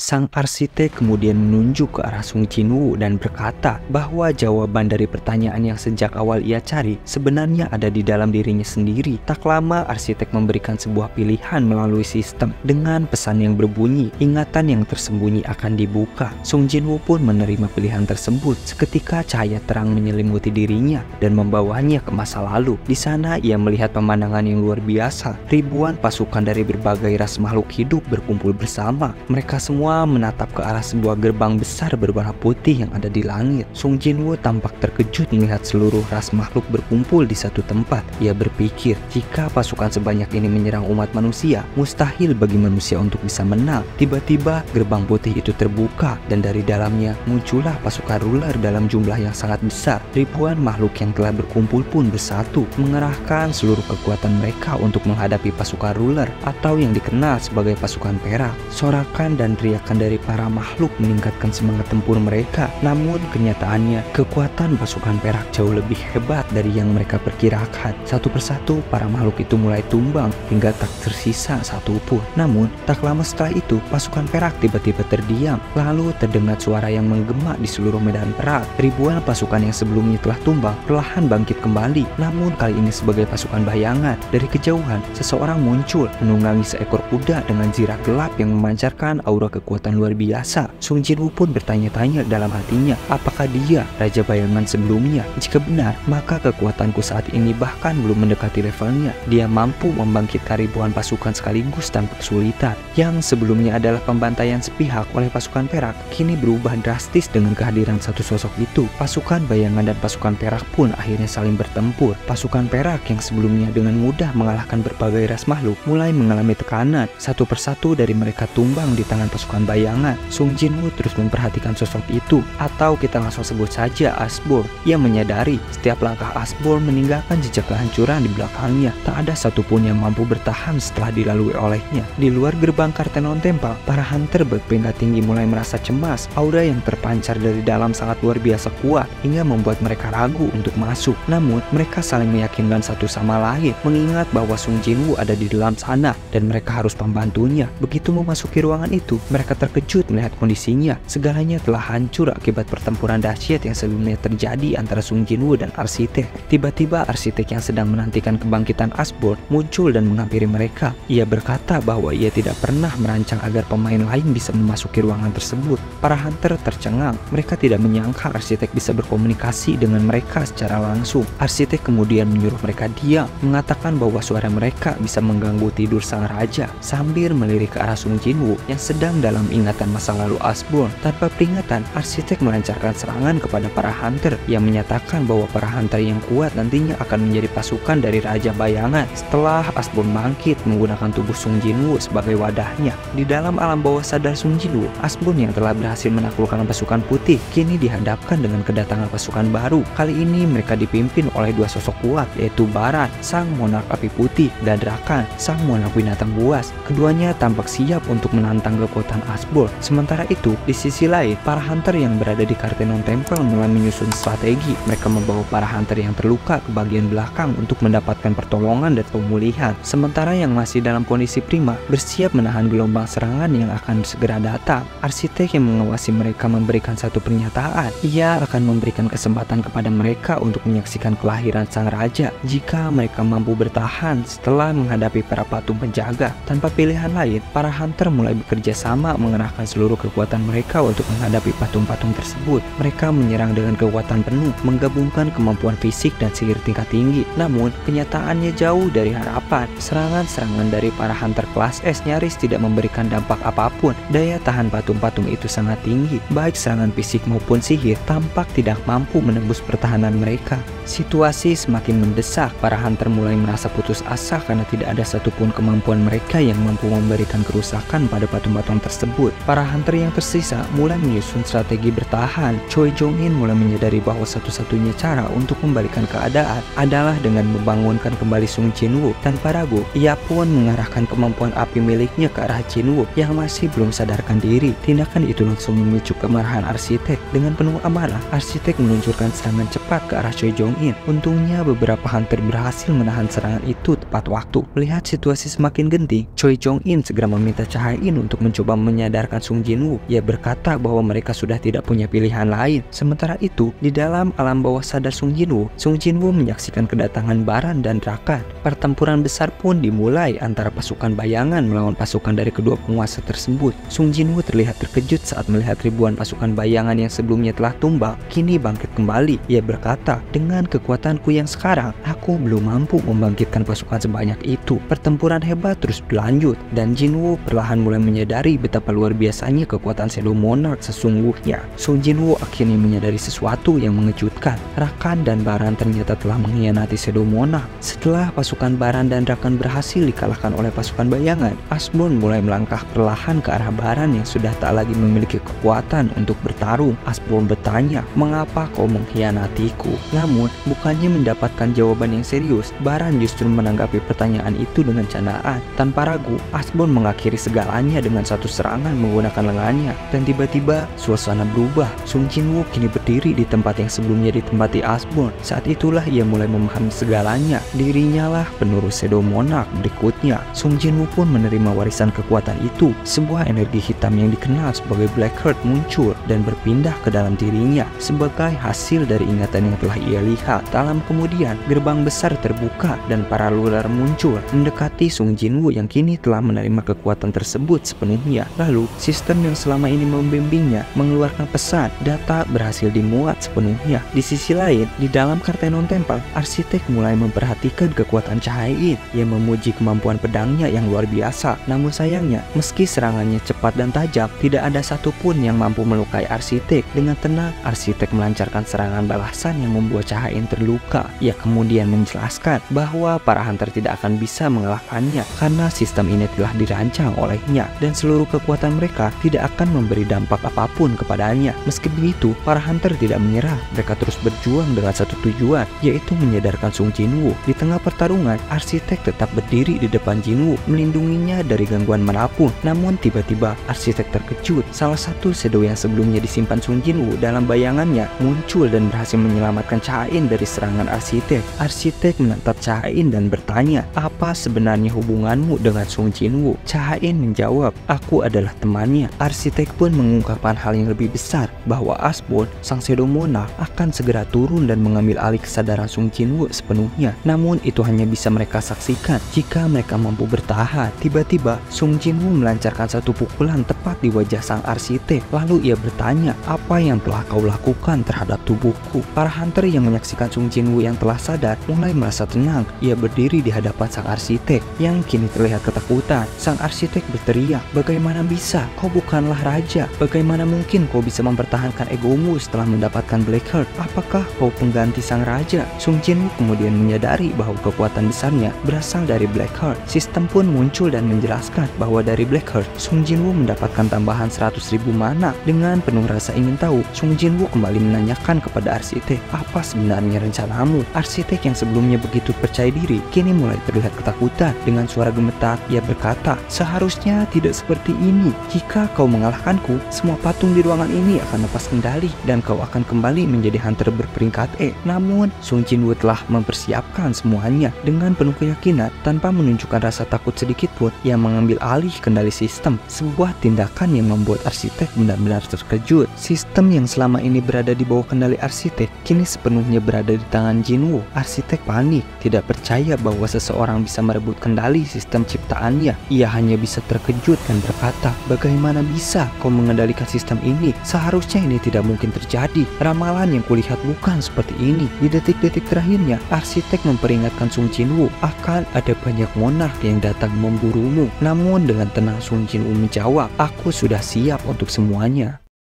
Sang arsitek kemudian menunjuk ke arah Sung Jinwoo dan berkata bahwa jawaban dari pertanyaan yang sejak awal ia cari sebenarnya ada di dalam dirinya sendiri. Tak lama arsitek memberikan sebuah pilihan melalui sistem dengan pesan yang berbunyi, ingatan yang tersembunyi akan dibuka. Sung Jinwoo pun menerima pilihan tersebut. Seketika cahaya terang menyelimuti dirinya dan membawanya ke masa lalu. Di sana ia melihat pemandangan yang luar biasa. Ribuan pasukan dari berbagai ras makhluk hidup berkumpul bersama. Mereka semua menatap ke arah sebuah gerbang besar berwarna putih yang ada di langit. Sung Jinwoo tampak terkejut melihat seluruh ras makhluk berkumpul di satu tempat. Ia berpikir, jika pasukan sebanyak ini menyerang umat manusia, mustahil bagi manusia untuk bisa menang. Tiba-tiba gerbang putih itu terbuka dan dari dalamnya muncullah pasukan ruler dalam jumlah yang sangat besar. Ribuan makhluk yang telah berkumpul pun bersatu, mengerahkan seluruh kekuatan mereka untuk menghadapi pasukan ruler atau yang dikenal sebagai pasukan perak. Sorakan dan teriakan dari para makhluk meningkatkan semangat tempur mereka. Namun kenyataannya kekuatan pasukan perak jauh lebih hebat dari yang mereka perkirakan. Satu persatu para makhluk itu mulai tumbang hingga tak tersisa satu pun. Namun tak lama setelah itu pasukan perak tiba-tiba terdiam. Lalu terdengar suara yang menggema di seluruh medan perang. Ribuan pasukan yang sebelumnya telah tumbang perlahan bangkit kembali. Namun kali ini sebagai pasukan bayangan. Dari kejauhan seseorang muncul menunggangi seekor kuda dengan zirah gelap yang memancarkan aura kekuatan luar biasa. Sung Jinwoo pun bertanya-tanya dalam hatinya, apakah dia raja bayangan sebelumnya? Jika benar, maka kekuatanku saat ini bahkan belum mendekati levelnya. Dia mampu membangkitkan ribuan pasukan sekaligus tanpa kesulitan. Yang sebelumnya adalah pembantaian sepihak oleh pasukan perak, kini berubah drastis dengan kehadiran satu sosok itu. Pasukan bayangan dan pasukan perak pun akhirnya saling bertempur. Pasukan perak yang sebelumnya dengan mudah mengalahkan berbagai ras makhluk mulai mengalami tekanan. Satu persatu dari mereka tumbang di tangan pasukan bayangan. Sung Jinwoo terus memperhatikan sosok itu, atau kita langsung sebut saja Asborn. Ia menyadari setiap langkah Asborn meninggalkan jejak kehancuran di belakangnya. Tak ada satupun yang mampu bertahan setelah dilalui olehnya. Di luar gerbang Kartenon Temple, para hunter berperingkat tinggi mulai merasa cemas. Aura yang terpancar dari dalam sangat luar biasa kuat hingga membuat mereka ragu untuk masuk. Namun mereka saling meyakinkan satu sama lain, mengingat bahwa Sung Jinwoo ada di dalam sana dan mereka harus membantunya. Begitu memasuki ruangan itu, mereka terkejut melihat kondisinya. Segalanya telah hancur akibat pertempuran dahsyat yang sebelumnya terjadi antara Sung Jinwoo dan arsitek. Tiba-tiba arsitek yang sedang menantikan kebangkitan Asborn muncul dan menghampiri mereka. Ia berkata bahwa ia tidak pernah merancang agar pemain lain bisa memasuki ruangan tersebut. Para hunter tercengang. Mereka tidak menyangka arsitek bisa berkomunikasi dengan mereka secara langsung. Arsitek kemudian menyuruh mereka diam, mengatakan bahwa suara mereka bisa mengganggu tidur sang raja, sambil melirik ke arah Sung Jinwoo yang sedang dalam ingatan masa lalu Asborn. Tanpa peringatan, arsitek melancarkan serangan kepada para hunter yang menyatakan bahwa para hunter yang kuat nantinya akan menjadi pasukan dari Raja Bayangan setelah Asborn bangkit menggunakan tubuh Sung Jinwoo sebagai wadahnya. Di dalam alam bawah sadar Sung Jinwoo, Asborn yang telah berhasil menaklukkan pasukan putih kini dihadapkan dengan kedatangan pasukan baru. Kali ini mereka dipimpin oleh dua sosok kuat, yaitu Baran, sang monark api putih, dan Rakan, sang monark binatang buas. Keduanya tampak siap untuk menantang kekuatan Asborn. Sementara itu, di sisi lain, para hunter yang berada di Kartenon Temple mulai menyusun strategi. Mereka membawa para hunter yang terluka ke bagian belakang untuk mendapatkan pertolongan dan pemulihan. Sementara yang masih dalam kondisi prima bersiap menahan gelombang serangan yang akan segera datang. Arsitek yang mengawasi mereka memberikan satu pernyataan. Ia akan memberikan kesempatan kepada mereka untuk menyaksikan kelahiran sang raja jika mereka mampu bertahan setelah menghadapi para patung penjaga. Tanpa pilihan lain, para hunter mulai bekerja sama mengerahkan seluruh kekuatan mereka untuk menghadapi patung-patung tersebut. Mereka menyerang dengan kekuatan penuh, menggabungkan kemampuan fisik dan sihir tingkat tinggi. Namun, kenyataannya jauh dari harapan. Serangan-serangan dari para hunter kelas S nyaris tidak memberikan dampak apapun. Daya tahan patung-patung itu sangat tinggi. Baik serangan fisik maupun sihir tampak tidak mampu menembus pertahanan mereka. Situasi semakin mendesak. Para hunter mulai merasa putus asa karena tidak ada satupun kemampuan mereka yang mampu memberikan kerusakan pada patung-patung tersebut. Para hunter yang tersisa mulai menyusun strategi bertahan. Choi Jong-in mulai menyadari bahwa satu-satunya cara untuk membalikan keadaan adalah dengan membangunkan kembali Sung Jinwoo. Tanpa ragu, ia pun mengarahkan kemampuan api miliknya ke arah Jinwoo yang masih belum sadarkan diri. Tindakan itu langsung memicu kemarahan arsitek. Dengan penuh amarah, arsitek meluncurkan serangan cepat ke arah Choi Jong-in. Untungnya beberapa hunter berhasil menahan serangan itu tepat waktu. Melihat situasi semakin genting, Choi Jong-in segera meminta Cha Hae-in untuk mencoba menyadarkan Sung Jinwoo. Ia berkata bahwa mereka sudah tidak punya pilihan lain. Sementara itu, di dalam alam bawah sadar Sung Jinwoo menyaksikan kedatangan Baran dan Rakan. Pertempuran besar pun dimulai antara pasukan bayangan melawan pasukan dari kedua penguasa tersebut. Sung Jinwoo terlihat terkejut saat melihat ribuan pasukan bayangan yang sebelumnya telah tumbang kini bangkit kembali. Ia berkata, dengan kekuatanku yang sekarang, aku belum mampu membangkitkan pasukan sebanyak itu. Pertempuran hebat terus berlanjut dan Jinwoo perlahan mulai menyadari betapa luar biasanya kekuatan Shadow Monarch sesungguhnya. Sung Jinwoo akhirnya menyadari sesuatu yang mengejutkan. Rakan dan Baran ternyata telah mengkhianati Shadow Monarch. Setelah pasukan Baran dan Rakan berhasil dikalahkan oleh pasukan bayangan, Asbjorn mulai melangkah perlahan ke arah Baran yang sudah tak lagi memiliki kekuatan untuk bertarung. Asbjorn bertanya, "Mengapa kau mengkhianatiku?" Namun, bukannya mendapatkan jawaban yang serius, Baran justru menanggapi pertanyaan itu dengan candaan. Tanpa ragu, Asbjorn mengakhiri segalanya dengan satu serangan menggunakan lengannya. Dan tiba-tiba, suasana berubah. Sung Jinwoo kini berdiri di tempat yang sebelumnya ditempati Asbjorn. Saat itulah ia mulai memahami segalanya. Dirinya lah penerus Shadow Monarch berikutnya. Sung Jinwoo pun menerima warisan kekuatan itu. Sebuah energi hitam yang dikenal sebagai Black Heart muncul dan berpindah ke dalam dirinya sebagai hasil dari ingatan yang telah ia lihat. Dalam kemudian, gerbang besar terbuka dan para lular muncul mendekati Sung Jinwoo yang kini telah menerima kekuatan tersebut sepenuhnya. Lalu, sistem yang selama ini membimbingnya mengeluarkan pesan. Data berhasil dimuat sepenuhnya. Di sisi lain, di dalam Kartenon Temple, arsitek mulai memperhatikan kekuatan Cha-In yang memuji kemampuan pedangnya yang luar biasa. Namun sayangnya, meski serangannya cepat dan tajam, tidak ada satupun yang mampu melukai arsitek. Dengan tenang, arsitek melancarkan serangan balasan yang membuat Cha-In terluka. Ia kemudian menjelaskan bahwa para hunter tidak akan bisa mengalahkannya karena sistem ini telah dirancang olehnya dan seluruh kekuatan mereka tidak akan memberi dampak apapun kepadanya. Meski begitu, para hunter tidak menyerah. Mereka terus berjuang dengan satu tujuan, yaitu menyadarkan Sung Jinwoo. Di tengah pertarungan, arsitek tetap berdiri di depan Jinwoo, melindunginya dari gangguan manapun. Namun tiba-tiba, arsitek terkejut. Salah satu shadow yang sebelumnya disimpan Sung Jinwoo dalam bayangannya muncul dan berhasil menyelamatkan Cha-In dari serangan arsitek. Arsitek menatap Cha-In dan bertanya, "Apa sebenarnya hubunganmu dengan Sung Jinwoo?" Cha-In menjawab, "Aku adalah temannya." Arsitek pun mengungkapkan hal yang lebih besar, bahwa Asbjorn, sang Shadow Monarch, akan segera turun dan mengambil alih kesadaran Sung Jinwoo sepenuhnya. Namun itu hanya bisa mereka saksikan jika mereka mampu bertahan. Tiba-tiba, Sung Jinwoo melancarkan satu pukulan tepat di wajah sang arsitek. Lalu ia bertanya, "Apa yang telah kau lakukan terhadap tubuhku?" Para hunter yang menyaksikan Sung Jinwoo yang telah sadar mulai merasa tenang. Ia berdiri di hadapan sang arsitek yang kini terlihat ketakutan. Sang arsitek berteriak, "Bagaimana bisa? Kau bukanlah raja. Bagaimana mungkin kau bisa mempertahankan egomu setelah mendapatkan Black Heart? Apakah kau pengganti sang raja?" Sung Jinwoo kemudian menyadari bahwa kekuatan besarnya berasal dari Black Heart. Sistem pun muncul dan menjelaskan bahwa dari Black Heart, Sung Jinwoo mendapatkan tambahan 100.000 mana. Dengan penuh rasa ingin tahu, Sung Jinwoo kembali menanyakan kepada arsitek, "Apa sebenarnya rencanamu?" Arsitek yang sebelumnya begitu percaya diri, kini mulai terlihat ketakutan. Dengan suara gemetar, ia berkata, "Seharusnya tidak seperti ini. Jika kau mengalahkanku, semua patung di ruangan ini akan lepas kendali dan kau akan kembali menjadi hunter berperingkat E." Namun, Sung Jinwoo telah mempersiapkan semuanya dengan penuh keyakinan tanpa menunjukkan rasa takut sedikit pun. Ia mengambil alih kendali sistem, sebuah tindakan yang membuat arsitek benar-benar terkejut. Sistem yang selama ini berada di bawah kendali arsitek kini sepenuhnya berada di tangan Jinwoo. Arsitek panik, tidak percaya bahwa seseorang bisa merebut kendali sistem ciptaannya. Ia hanya bisa terkejut dan berkata, "Bagaimana bisa kau mengendalikan sistem ini? Seharusnya ini tidak mungkin terjadi. Ramalan yang kulihat bukan seperti ini." Di detik-detik terakhirnya, arsitek memperingatkan Sung Jinwoo akan ada banyak monark yang datang memburumu. Namun dengan tenang Sung Jinwoo menjawab, "Aku sudah siap untuk semuanya."